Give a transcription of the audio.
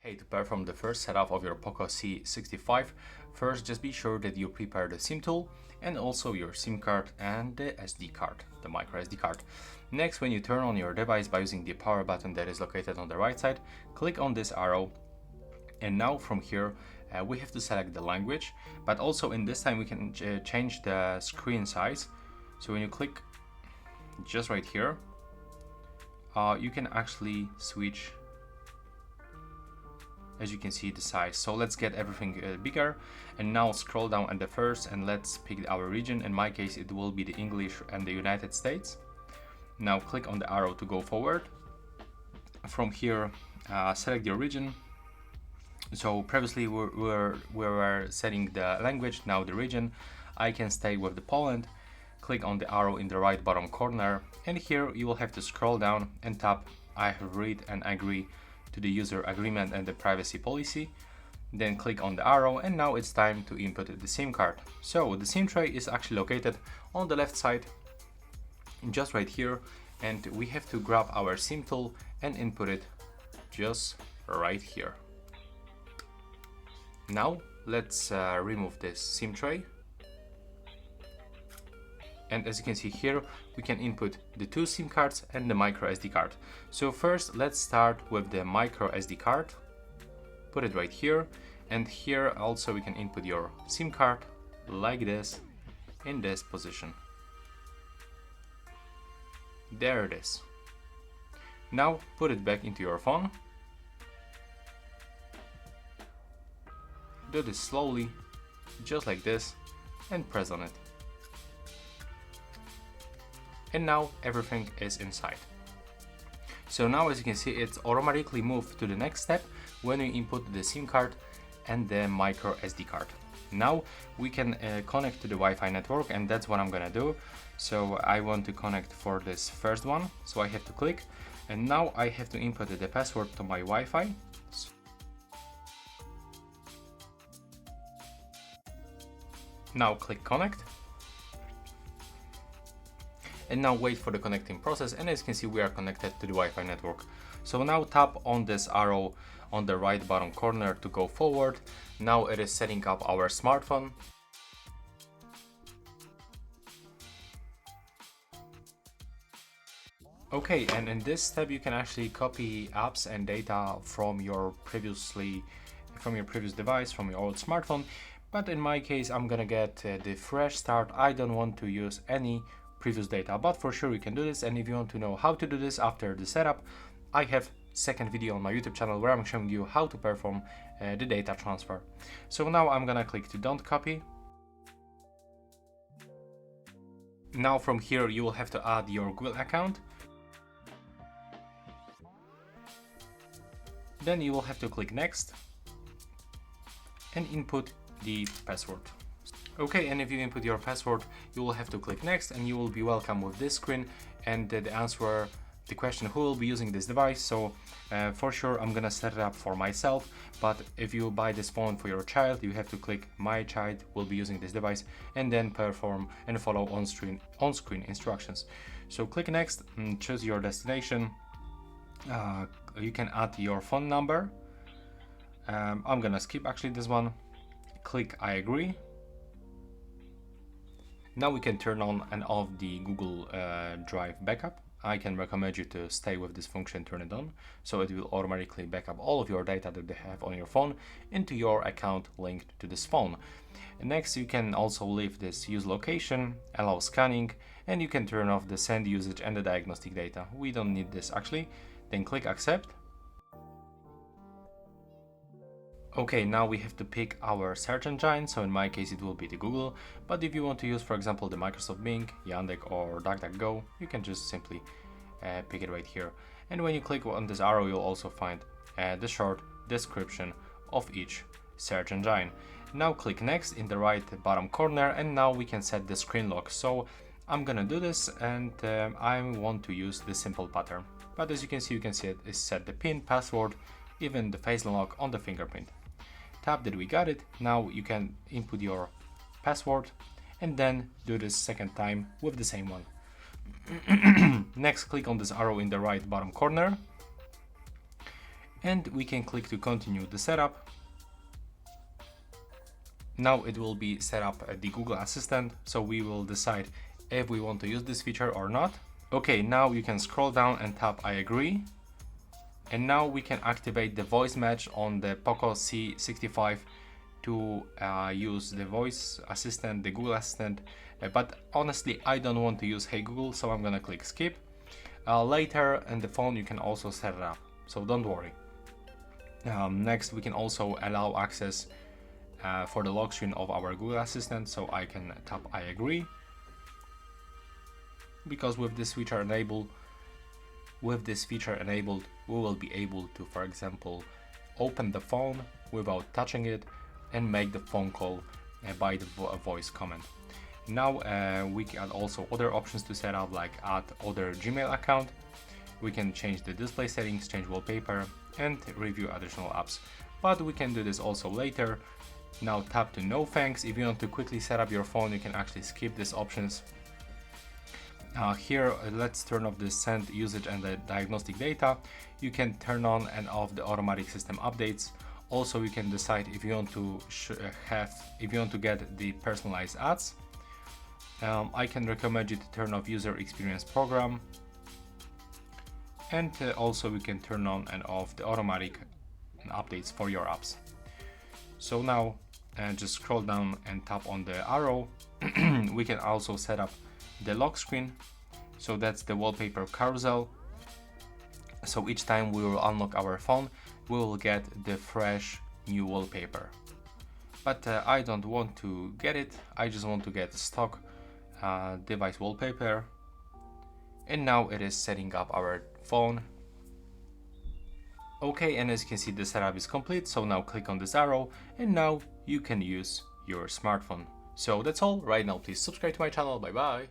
Okay, to perform the first setup of your POCO C65, first just be sure that you prepare the SIM tool and also your SIM card and the SD card, the micro SD card. Next, when you turn on your device by using the power button that is located on the right side, click on this arrow, and now from here we have to select the language, but also in this time we can change the screen size. So when you click just right here, you can actually switch, as you can see, the size. So let's get everything bigger, and now scroll down at the first and let's pick our region. In my case it will be the English and the United States. Now click on the arrow to go forward. From here select your region. So previously we were setting the language, now the region. I can stay with the Poland. Click on the arrow in the right bottom corner, and here you will have to scroll down and tap I have read and agree to the user agreement and the privacy policy. Then click on the arrow, and now it's time to input the SIM card. So the SIM tray is actually located on the left side, just right here, and we have to grab our SIM tool and input it just right here. Now let's remove this SIM tray. And as you can see here, we can input the two SIM cards and the micro SD card. So first, let's start with the micro SD card. Put it right here. And here also we can input your SIM card like this, in this position. There it is. Now put it back into your phone. Do this slowly, just like this, and press on it. And now everything is inside. So now, as you can see, it's automatically moved to the next step when we input the SIM card and the micro SD card. Now we can connect to the Wi-Fi network, and that's what I'm gonna do. So I want to connect for this first one, so I have to click, and now I have to input the password to my Wi-Fi. Now click connect. And now wait for the connecting process, and as you can see, we are connected to the Wi-Fi network. So now tap on this arrow on the right bottom corner to go forward. Now it is setting up our smartphone. Okay, and in this step you can actually copy apps and data from your previous device, from your old smartphone. But in my case, I'm gonna get the fresh start. I don't want to use any previous data, but for sure you can do this. And if you want to know how to do this after the setup, I have second video on my YouTube channel where I'm showing you how to perform the data transfer. So now I'm gonna click to don't copy. Now from here you will have to add your Google account. Then you will have to click next and input the password. Okay, and if you input your password, you will have to click next, and you will be welcome with this screen and the answer the question who will be using this device. So for sure I'm gonna set it up for myself, but if you buy this phone for your child, you have to click my child will be using this device, and then perform and follow on-screen instructions. So click next and choose your destination. You can add your phone number. I'm gonna skip actually this one. Click I agree. Now we can turn on and off the Google Drive backup. I can recommend you to stay with this function, turn it on, so it will automatically back up all of your data that they have on your phone into your account linked to this phone. And next you can also leave this use location, allow scanning, and you can turn off the send usage and the diagnostic data. We don't need this actually. Then click accept. Okay, now we have to pick our search engine, so in my case it will be the Google, but if you want to use, for example, the Microsoft Bing, Yandex or DuckDuckGo, you can just simply pick it right here. And when you click on this arrow, you'll also find the short description of each search engine. Now click next in the right bottom corner, and now we can set the screen lock. So I'm gonna do this, and I want to use the simple pattern. But as you can see it set the PIN, password, even the face unlock on the fingerprint. Tap that we got it. Now you can input your password and then do this second time with the same one. Next, click on this arrow in the right bottom corner. and we can click to continue the setup. Now it will be set up the Google Assistant, so we will decide if we want to use this feature or not. Okay, now you can scroll down and tap I agree. And now we can activate the voice match on the POCO C65 to use the voice assistant, the Google Assistant. But honestly, I don't want to use Hey Google, so I'm gonna click skip. Later in the phone, you can also set it up, so don't worry. Next, we can also allow access for the lock screen of our Google Assistant, so I can tap I agree. Because with this feature enabled, we will be able to, for example, open the phone without touching it and make the phone call by the voice command. Now we can also other options to set up, like add other Gmail account. We can change the display settings, change wallpaper, and review additional apps. But we can do this also later. Now tap to no thanks. If you want to quickly set up your phone, you can actually skip these options. Here, let's turn off the send usage and the diagnostic data. You can turn on and off the automatic system updates. Also, you can decide if you want to get the personalized ads. I can recommend you to turn off user experience program, and also we can turn on and off the automatic updates for your apps. So now, just scroll down and tap on the arrow. We can also set up the lock screen, so that's the wallpaper carousel. So each time we will unlock our phone, we will get the fresh new wallpaper. But I don't want to get it, I just want to get stock device wallpaper. And now it is setting up our phone. Okay, and as you can see, the setup is complete, so now click on this arrow and now you can use your smartphone. So that's all. Right now, please subscribe to my channel. Bye bye.